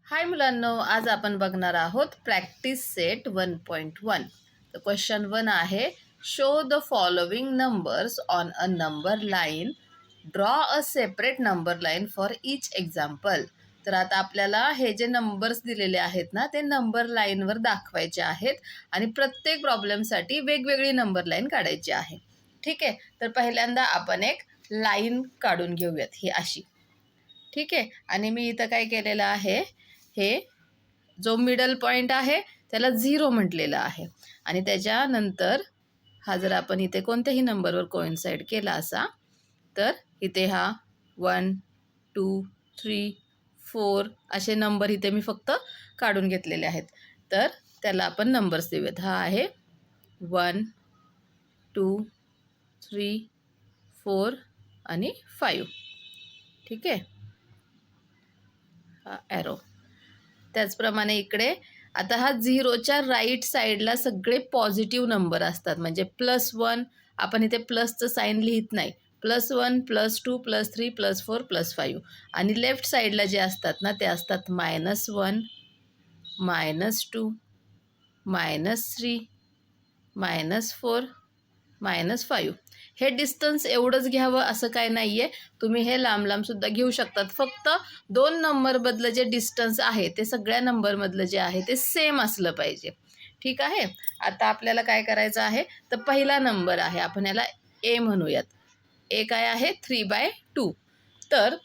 हाय मुलांनो, आज आपण बघणार आहोत प्रॅक्टिस सेट 1.1. तर क्वेश्चन 1 आहे, show the following numbers on a number line, draw a separate number line for each example. तर आता आपल्याला हे जे नंबर्स दिलेले आहेत ना, ते नंबर लाईनवर दाखवायचे आहेत आणि प्रत्येक प्रॉब्लेमसाठी वेगवेगळी नंबर लाईन काढायची आहे. ठीक आहे, तर पहिल्यांदा आपण एक लाईन काढून घेऊयात, ही अशी. ठीक आहे, आणि मी इथं काय केलेलं आहे, हे जो मिडल पॉईंट आहे त्याला 0 म्हटलेलं आहे आणि त्याच्यानंतर हा जर आपण इथे कोणत्याही नंबरवर कोइन्साइड केला असा, तर इथे हा 1 2 3 4 असे नंबर इथे मी फक्त काढून घेतलेले आहेत. तर त्याला आपण नंबर्स देऊयात. हा आहे 1 2 3 4 आणि 5. ठीक आहे, हा ॲरो. त्याचप्रमाणे इकडे आता हा 0च्या राईट साईडला सगळे पॉझिटिव्ह नंबर असतात, म्हणजे +1 आपण इथे प्लसचं साईन लिहित नाही. +1 +2 +3 +4 +5 आणि लेफ्ट साईडला जे असतात ना ते असतात -1 -2 -3 -4 -5. हे डिस्टन्स एवढंच घ्यावं असं काय नाही आहे, तुम्ही हे लांब लांबसुद्धा घेऊ शकतात. फक्त 2 नंबरमधलं जे डिस्टन्स आहे ते सगळ्या नंबरमधलं जे आहे ते सेम असलं पाहिजे. ठीक आहे, आता आपल्याला काय करायचं आहे, तर पहिला नंबर आहे, आपण याला ए म्हणूयात. ए काय आहे, 3/2. तर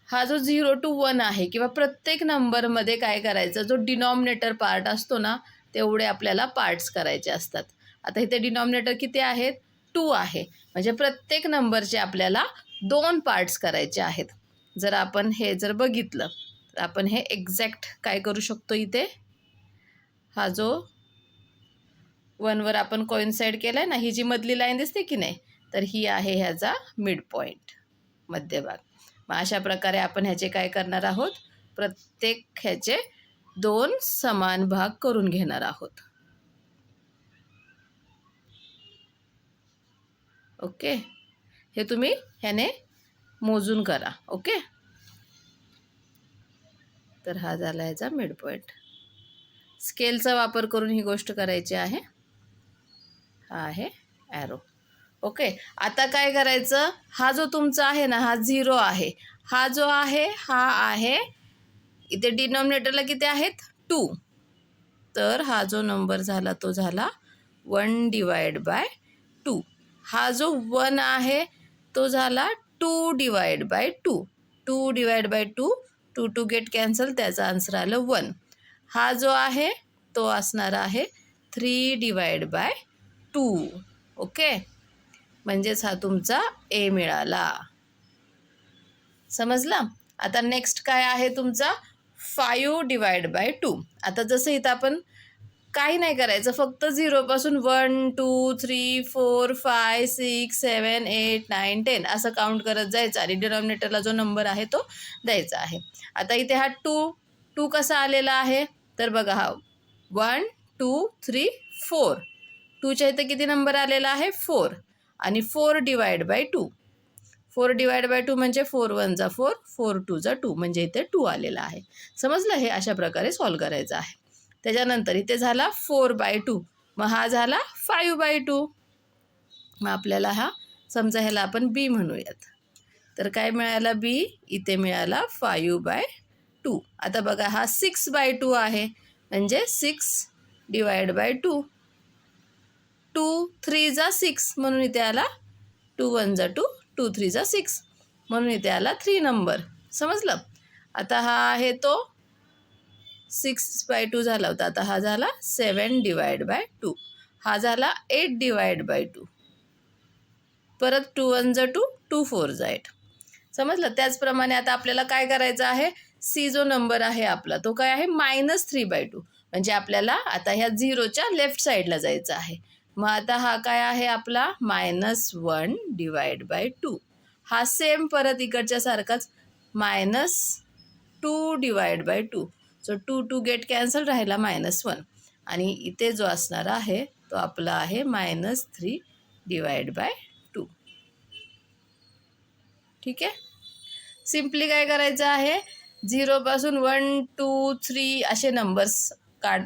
हा जो 0 to 1 आहे किंवा प्रत्येक नंबरमध्ये काय करायचं, जो डिनॉमिनेटर पार्ट असतो ना तेवढे आपल्याला पार्ट्स करायचे असतात. आता इथे डिनॉमिनेटर किती आहेत, 2 आहे, म्हणजे प्रत्येक नंबरचे आपल्याला 2 पार्ट्स करायचे आहेत. जर आपण हे जर बघितलं तर आपण हे एक्झॅक्ट काय करू शकतो, इथे हा जो 1वर आपण कोइन्साइड केला आहे ना, ही जी मधली लाईन दिसते की नाही, तर ही आहे ह्याचा मिड पॉईंट, मध्यभाग. मग अशा प्रकारे आपण ह्याचे काय करणार आहोत, प्रत्येक ह्याचे 2 समान भाग करून घेणार आहोत. ओके, हे तुम्ही ह्याने मोजून करा. ओके, तर हा झाला ह्याचा मिड पॉईंट. स्केलचा वापर करून ही गोष्ट करायची आहे. हा आहे ॲरो. ओके, आता काय करायचं, हा जो तुमचा आहे ना, हा 0 आहे, हा जो आहे हा आहे, इथे डिनॉमिनेटरला किती आहेत, 2. तर हा जो नंबर झाला तो झाला 1/2. हा जो 1 आहे तो झाला 2/2. 2/2, 2 टू गेट कॅन्सल, त्याचा आन्सर आलं 1. हा जो आहे तो असणार आहे 3/2. ओके, म्हणजेच हा तुमचा ए मिळाला. समजला. आता नेक्स्ट काय आहे तुमचा 5/2. आता जसं इथं आपण काही नाही करायचं, फक्त 0 पासून 1 2 3 4 5 6 7 8 9 10 असं काउंट करत जायचं आणि डिनॉमिनेटरला जो नंबर आहे तो द्यायचा आहे. आता इथे हा 2 कसा आलेला आहे, तर बघा, हा 1 2 3 4, 2च्या इथे किती नंबर आलेला आहे, 4, आणि 4/2. 4/2 म्हणजे 4 1 जा 4, 4 2 जा 2, म्हणजे इथे 2 आलेला आहे. समजलं. हे अशा प्रकारे सॉल्व करायचं आहे. त्याच्यानंतर इथे झाला 4/2, मग हा झाला 5/2. मग आपल्याला हा, समजा ह्याला आपण बी म्हणूयात, तर काय मिळाला बी, इथे मिळाला 5/2. आता बघा, हा 6/2 आहे, म्हणजे 6/2. 2 3 जा 6, म्हणून इथे आला 2 1 जा 2, 2 3 जा 6, म्हणून इथे आला 3 नंबर. समजलं. आता हा आहे तो 6/2 झाला होता, आता हा झाला 7/2. हा झाला 8/2. परत 2 1 जा 2, 2 4 जा 8. समजलं. त्याचप्रमाणे आता आपल्याला काय करायचं आहे, सी जो नंबर आहे आपला तो काय आहे, -3/2, म्हणजे आपल्याला आता ह्या 0च्या लेफ्ट साईडला जायचं आहे. मग आता हा काय आहे आपला -1/2. हा सेम परत इकडच्या सारखाच -2/2. सो 2 टू गेट कॅन्सल, राहिला -1, आणि इथे जो असणार आहे तो आपला आहे -3/2. ठीक आहे. सिम्पली काय करायचं आहे, झिरोपासून 1 2 3 असे नंबर्स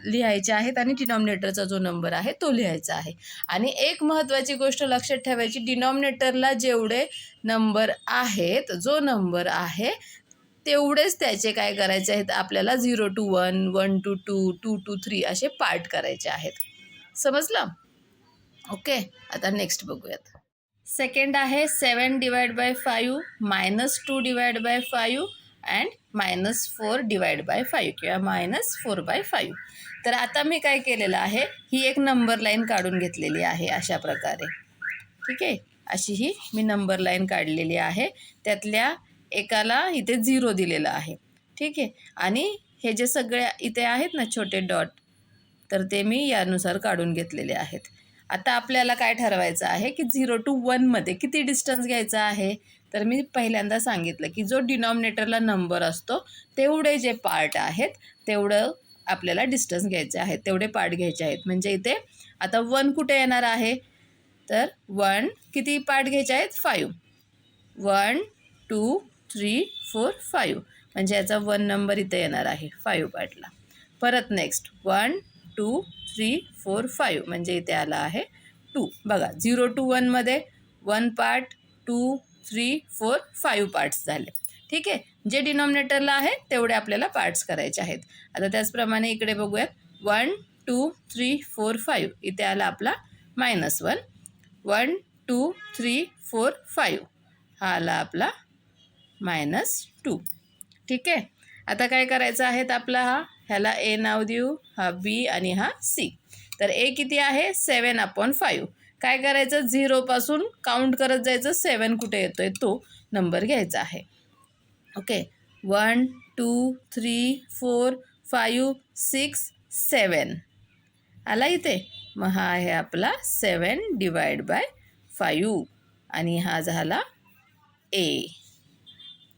लिहायचे आहेत आणि डिनॉमिनेटरचा जो नंबर आहे तो लिहायचा आहे. आणि एक महत्त्वाची गोष्ट लक्षात ठेवायची, डिनॉमिनेटरला जेवढे नंबर आहेत, जो नंबर आहे तेवढेच त्याचे काय करायचे आहेत आपल्याला 0 to 1 1 to 2 2 to 3 असे पार्ट करायचे आहेत. समजलं? ओके. आता नेक्स्ट बघूयात. सेकंड आहे 7 divide by 5 -2 divide by 5 and -4 divide by 5 किंवा -4/5. तर आता मी काय केलेलं आहे, ही एक नंबर लाईन काढून घेतलेली आहे अशा प्रकारे. ठीक आहे, अशी ही मी नंबर लाईन काढलेली आहे. त्यातल्या एकाला इथे 0 दिलेलं आहे. ठीक आहे, आणि हे जे सगळे इथे आहेत ना छोटे डॉट, तर ते मी यानुसार काढून घेतलेले आहेत. आता आपल्याला काय ठरवायचं आहे की 0 to 1 मध्ये किती डिस्टन्स घ्यायचा आहे. तर मी पहिल्यांदा सांगितलं की जो डिनॉमिनेटरला नंबर असतो तेवढे जे पार्ट आहेत तेवढं आपल्याला डिस्टन्स घ्यायचे आहेत, तेवढे पार्ट घ्यायचे आहेत. म्हणजे इथे आता 1 कुठे येणार आहे, तर 1 किती पार्ट घ्यायचे आहेत, 5. 1 2 3 4 5 म्हणजे याचा 1 नंबर इथे येणार आहे 5 पार्टला. परत नेक्स्ट 1 2 3 4 5 म्हणजे इथे आला आहे 2. बघा 0 to 1 मध्ये 1 पार्ट 2 3 4 5 पार्ट्स झाले. ठीक आहे, जे डिनॉमिनेटरला आहे तेवढे आपल्याला पार्ट्स करायचे आहेत. आता त्याचप्रमाणे इकडे बघूयात 1 2 3 4 5 इथे आला आपला -1. 1 2 3 4 5 हा आला आपला -2. ठीक आहे, आता काय करायचं आहे आपला ह्याला ए नाव देऊ, हा बी आणि हा सी. तर ए किती आहे 7/5. काय करायचं 0 पासून काउंट करत जायचं, 7 कुठे येतोय तो नंबर घ्यायचा आहे. ओके, 1 2 3 4 5 6 7 आला इथे. मग हा आहे आपला 7 डिवाइड बाय 5 आणि हा झाला ए.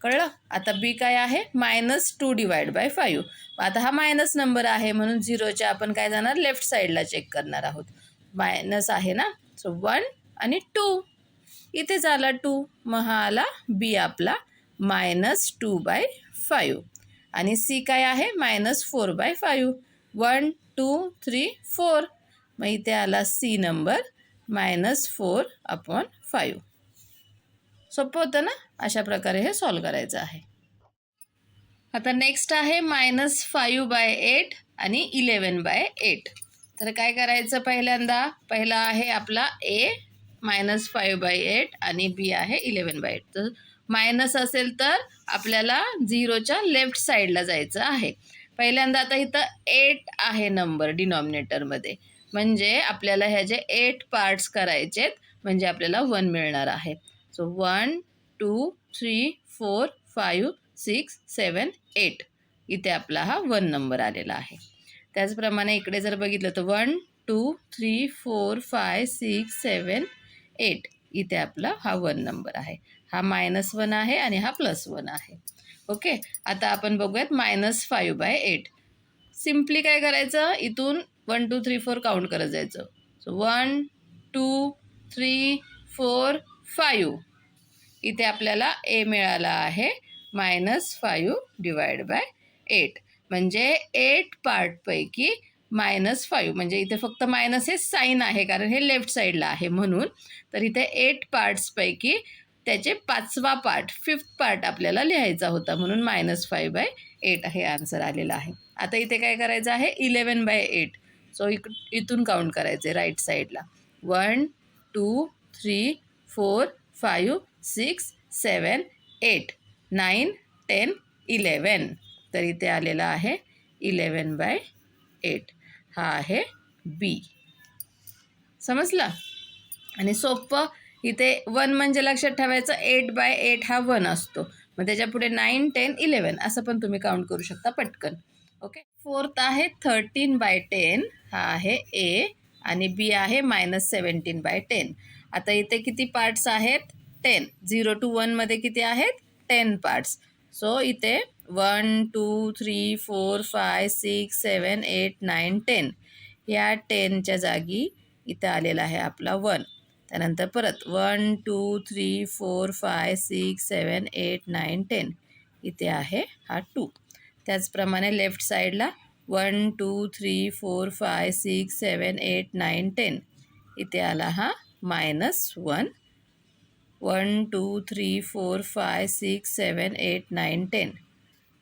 कळलं? आता बी काय आहे -2 डिवाइड बाय 5. आता हा मायनस नंबर आहे म्हणून 0च्या आपण काय जाणार लेफ्ट साईडला चेक करणार आहोत. मायनस आहे ना, सो 1 आणि 2 इथे झाला 2. मग हा आला बी आपला -2/5 आणि सी काय आहे -4/5. 1 2 3 4 मग इथे आला सी नंबर -4/5. सोपं होतं ना, अशा प्रकारे हे सॉल्व करायचं आहे. आता नेक्स्ट आहे -5/8 आणि 11/8. तर काय करायचं पहिला आहे आपला ए -5/8 आणि बी आहे 11/8. तर मायनस असेल तर आपल्याला 0च्या लेफ्ट साईडला जायचं आहे. पहिल्यांदा आता इथं 8 आहे नंबर डिनॉमिनेटरमध्ये, म्हणजे आपल्याला ह्याचे 8 पार्ट्स करायचेत, म्हणजे आपल्याला 1 मिळणार आहे. सो 1 2 3 4 5 6 7 8 इथे आपला हा 1 नंबर आलेला आहे. त्याचप्रमाणे इकडे जर बघितलं तर 1 2 3 4 5 6 7 8 इथे आपला हा 1 नंबर आहे. हा -1 आहे आणि हा +1 आहे. ओके, आता आपण बघूयात -5/8. सिम्पली काय करायचं, इथून 1 2 3 4 काउंट करत जायचं. सो 1 2 3 4 5 इथे आपल्याला ए मिळाला आहे -5 डिवाइड बाय 8. म्हणजे 8 पार्टपैकी -5 म्हणजे इथे फक्त मायनस हे साईन आहे कारण हे लेफ्ट साईडला आहे म्हणून. तर इथे 8 पार्ट्सपैकी त्याचे 5वा पार्ट 5th पार्ट आपल्याला लिहायचा होता म्हणून -5/8 हे आन्सर आलेला आहे. आता इथे काय करायचं आहे 11/8. सो इथून काउंट करायचे राईट साईडला. 1 2 3 4 5 6 7 8 9 10 11. तर इथे आलेला आहे 11/8. हा आहे बी. समजला? आणि सोपं इथे 1 म्हणजे लक्षात ठेवायचं 8/8 हा 1 असतो, मग त्याच्यापुढे 9 10 11 असं पण तुम्ही काउंट करू शकता पटकन. ओके, 4th आहे 13/10 हा आहे ए आणि बी आहे -17/10. आता इथे किती पार्ट्स आहेत 10. 0 to 1 मध्ये किती आहेत 10 पार्ट्स. सो इथे 1 2 3 4 5 6 7 8 9 10 या 10च्या जागी इथं आलेला आहे आपला 1. त्यानंतर परत 1 2 3 4 5 6 7 8 9 10 इथे आहे हा 2. त्याचप्रमाणे लेफ्ट साईडला 1 2 3 4 5 6 7 8 9 10 इथे आला हा -1. 1 2 3 4 5 6 7 8 9 10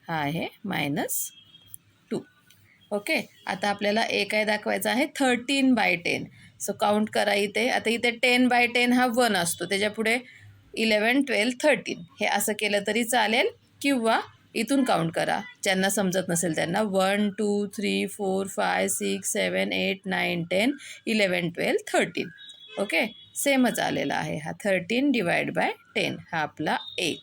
हा आहे -2. ओके. आता आपल्याला ए काय दाखवायचं आहे 13/10. सो काउंट करा इथे. आता इथे 10/10 हा 1 असतो, त्याच्यापुढे 11 12 13 हे असं केलं तरी चालेल, किंवा इथून काउंट करा ज्यांना समजत नसेल त्यांना. 1 2 3 4 5 6 7 8 9 10 11 12 13. ओके, सेमच आलेला आहे हा 13/10 हा आपला ए.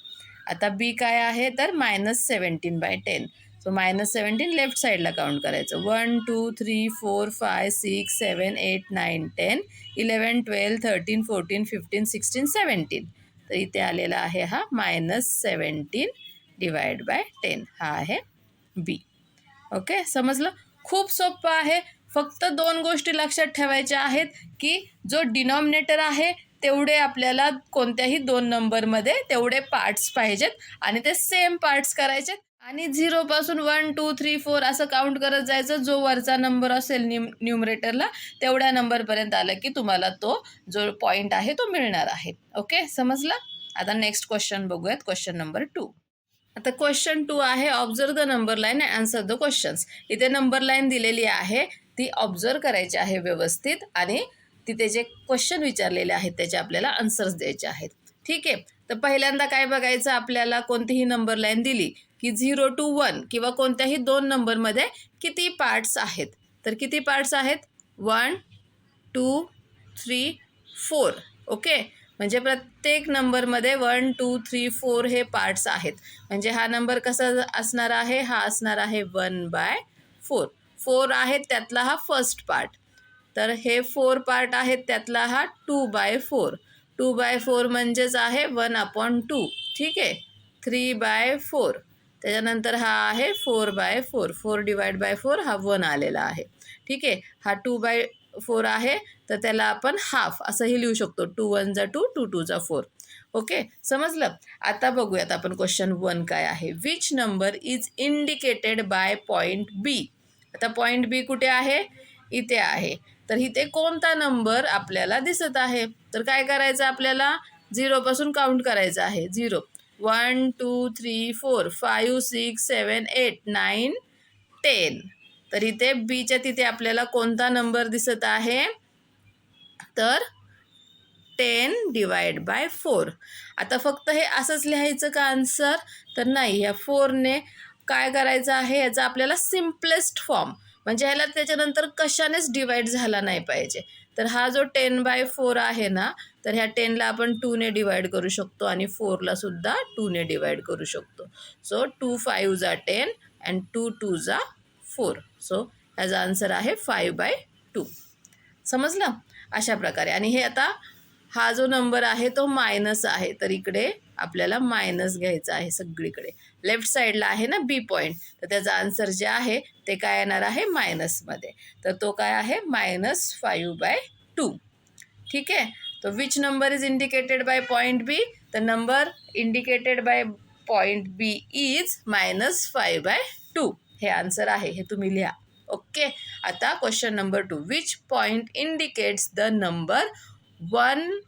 आता बी काय आहे तर -17/10. सो -17 लेफ्ट साईडला काउंट करायचं. 1 2 3 4 5 6 7 8 9 10 11 12 13 14 15 16 17. तर इथे आलेला आहे हा -17/10 हा आहे बी. ओके, समजलं? खूप सोपं आहे. फक्त 2 गोष्टी लक्षात ठेवायच्या आहेत की जो डिनॉमिनेटर आहे तेवढे आपल्याला कोणत्याही 2 नंबरमध्ये तेवढे पार्ट्स पाहिजेत आणि ते सेम पार्ट्स करायचे आणि 0 पासून 1 2 3 4 असं काउंट करत जायचं. जो वरचा नंबर असेल न्यूमरेटरला तेवढ्या नंबरपर्यंत आलं की तुम्हाला तो जो पॉईंट आहे तो मिळणार आहे. ओके, समजलं? आता नेक्स्ट क्वेश्चन बघूयात, क्वेश्चन नंबर 2. आता क्वेश्चन 2 आहे observe the number line and answer the questions. इथे नंबर लाईन दिलेली आहे, ती ऑब्झर्व करायची आहे व्यवस्थित आणि तिथे जे क्वेश्चन विचारलेले आहेत त्याचे आपल्याला आन्सर्स द्यायचे आहेत. ठीक आहे, तर पहिल्यांदा काय बघायचं आपल्याला, कोणतीही नंबर लाईन दिली की 0 to 1 किंवा कोणत्याही 2 नंबरमध्ये किती पार्ट्स आहेत. तर किती पार्ट्स आहेत 1 2 3 4. ओके, म्हणजे प्रत्येक नंबरमध्ये 1 2 3 4 हे पार्ट्स आहेत. म्हणजे हा नंबर कसा असणार आहे, हा असणार आहे 1/4. 4 आहेत त्यातला हा फर्स्ट पार्ट. तर हे 4 पार्ट आहेत त्यातला हा 2/4. 2/4 म्हणजेच आहे 1/2. ठीक आहे, 3/4. त्याच्यानंतर हा आहे 4/4. 4/4 हा 1 आलेला आहे. ठीक आहे, हा 2/4 आहे तर त्याला आपण हाफ असंही लिहू शकतो. 2 1 जा 2 2 2 जा 4. ओके, समजलं? आता बघूयात आपण क्वेश्चन 1 काय आहे. Which number is indicated by point B. आता पॉईंट बी कुठे आहे, इथे आहे. तर इथे कोणता नंबर आपल्याला दिसत आहे. तर काय करायचं आपल्याला, 0 पासून काउंट करायचं आहे. 0 1 2 3 4 5 6 7 8 9 10. तर इथे बीच्या तिथे आपल्याला कोणता नंबर दिसत आहे तर 10/4. आता फक्त हे असंच लिहायचं का आन्सर, तर नाही. ह्या 4ने काय करायचं आहे, याचा आपल्याला सिम्पलेस्ट फॉर्म, म्हणजे ह्याला त्याच्यानंतर कशानेच डिवाईड झाला नाही पाहिजे. तर हा जो 10/4 आहे ना, तर ह्या 10ला आपण 2ने डिवाईड करू शकतो आणि 4ला सुद्धा 2ने डिवाईड करू शकतो. सो 2 5 जा 10 अँड 2 2 जा 4. सो ह्याचा आन्सर आहे 5/2. समजलं? अशा प्रकारे. आणि हे आता हा जो नंबर आहे तो मायनस आहे, तर इकडे आपल्याला मायनस घ्यायचा आहे सगळीकडे. लेफ्ट साईडला आहे ना बी पॉईंट, तर त्याचा आन्सर जे आहे ते काय येणार आहे मायनसमध्ये. तर तो काय आहे -5/2. ठीक आहे, तो which number is indicated by point B. The number indicated by point B is -5/2. हे आन्सर आहे, हे तुम्ही लिहा. ओके, आता question number 2. Which point indicates the number 1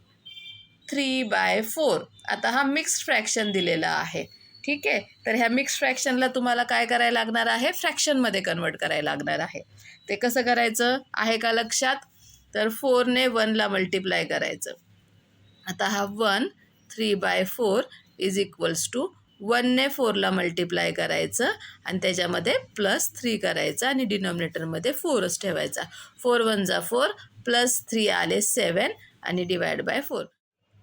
3/4. आता हा मिक्स्ड फ्रॅक्शन दिलेला आहे. ठीक आहे, तर ह्या मिक्स्ड फ्रॅक्शनला तुम्हाला काय करायला लागणार आहे, फ्रॅक्शनमध्ये कन्वर्ट करायला लागणार आहे. ते कसं करायचं आहे का लक्षात, तर 4ने 1ला मल्टिप्लाय करायचं. आता हा 1 3/4 इज इक्वल्स टू 1ने 4ला मल्टिप्लाय करायचं आणि त्याच्यामध्ये +3 करायचं आणि डिनॉमिनेटरमध्ये 4च ठेवायचा. 4 1 जा 4 +3 आले 7 आणि डिवाइड बाय 4.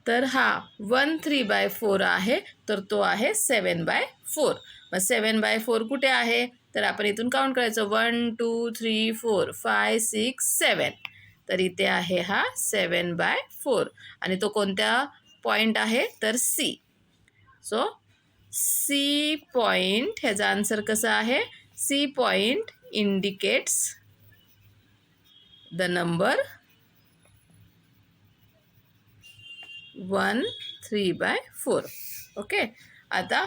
तर हा 1 3/4 आहे, तर तो आहे 7/4. मग 7/4 कुठे आहे, तर आपण इथून काउंट करायचं. 1 2 3 4 5 6 7. तर इथे आहे हा 7/4 आणि तो कोणत्या पॉईंट आहे तर सी. सो सी पॉईंट, ह्याचा आन्सर कसा आहे, C point indicates the number 1 3/4. Okay, आता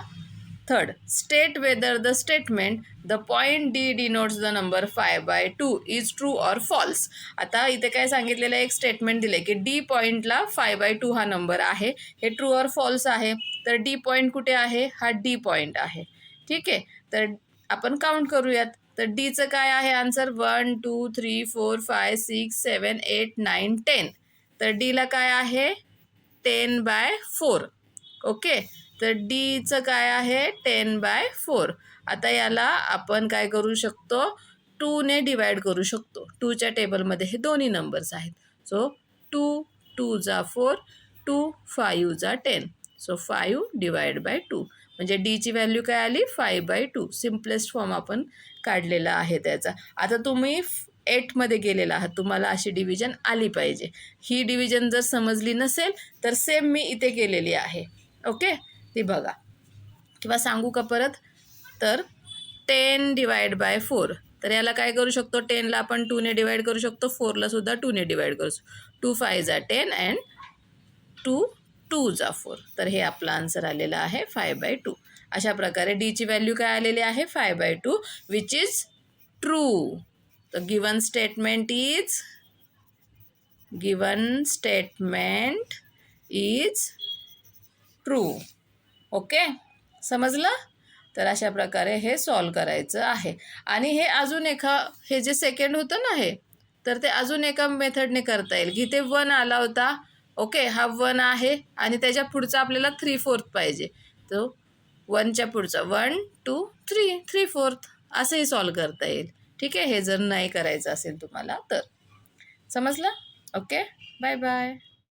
third, state whether the statement the point D denotes the number 5/2 is true or false. आता इथे काय सांगितलेलं आहे, एक स्टेटमेंट दिलं की डी पॉईंटला 5/2 हा नंबर आहे, हे ट्रू ऑर फॉल्स आहे. तर डी पॉईंट कुठे आहे, हा डी पॉईंट आहे. ठीक आहे, तर आपण काउंट करूयात. तर डीचं काय आहे आन्सर, 1 2 3 4 5 6 7 8 9 10. तर डीला काय आहे, 10/4. ओके, तर डीचं काय आहे, 10/4. आता याला आपण काय करू शकतो, 2ने डिवाइड करू शकतो. 2च्या टेबलमध्ये हे दोन्ही नंबर्स आहेत. सो 2 2 जा 4, 2 5 जा 10. सो 5/2 म्हणजे डीची व्हॅल्यू काय आली, 5/2. सिम्पलेस्ट फॉर्म आपण काढलेला आहे त्याचा. आता तुम्ही 8मध्ये गेलेला आहात, तुम्हाला अशी डिव्हिजन आली पाहिजे. ही डिव्हिजन जर समजली नसेल तर सेम मी इथे केलेली आहे. ओके, ती बघा. किंवा सांगू का परत, तर 10/4. तर याला काय करू शकतो, 10ला आपण 2ने डिवाइड करू शकतो, 4ला सुद्धा 2ने डिवाइड करू शकतो. 2 5 जा 10 अँड 2 2 जा 4. तर हे आपलं आन्सर आलेलं आहे 5/2. अशा प्रकारे डीची व्हॅल्यू काय आलेली आहे, 5/2, विच इज ट्रू. तर given statement is true. Okay, समजलं. तर अशा प्रकारे हे सॉल्व करायचं आहे. आणि हे अजून हे जे सेकंड होतं ना, हे तर ते अजून एका मेथडने करता येईल. की ते 1 आला होता. ओके, हा 1 आहे आणि त्याच्या पुढचा आपल्याला 3/4 पाहिजे. तो 1च्या पुढचा 1 2 3 3/4 असंही सॉल्व करता येईल. ठीक आहे, हे जर नाही करायचं असेल तुम्हाला तर. समजलं. Okay, bye bye.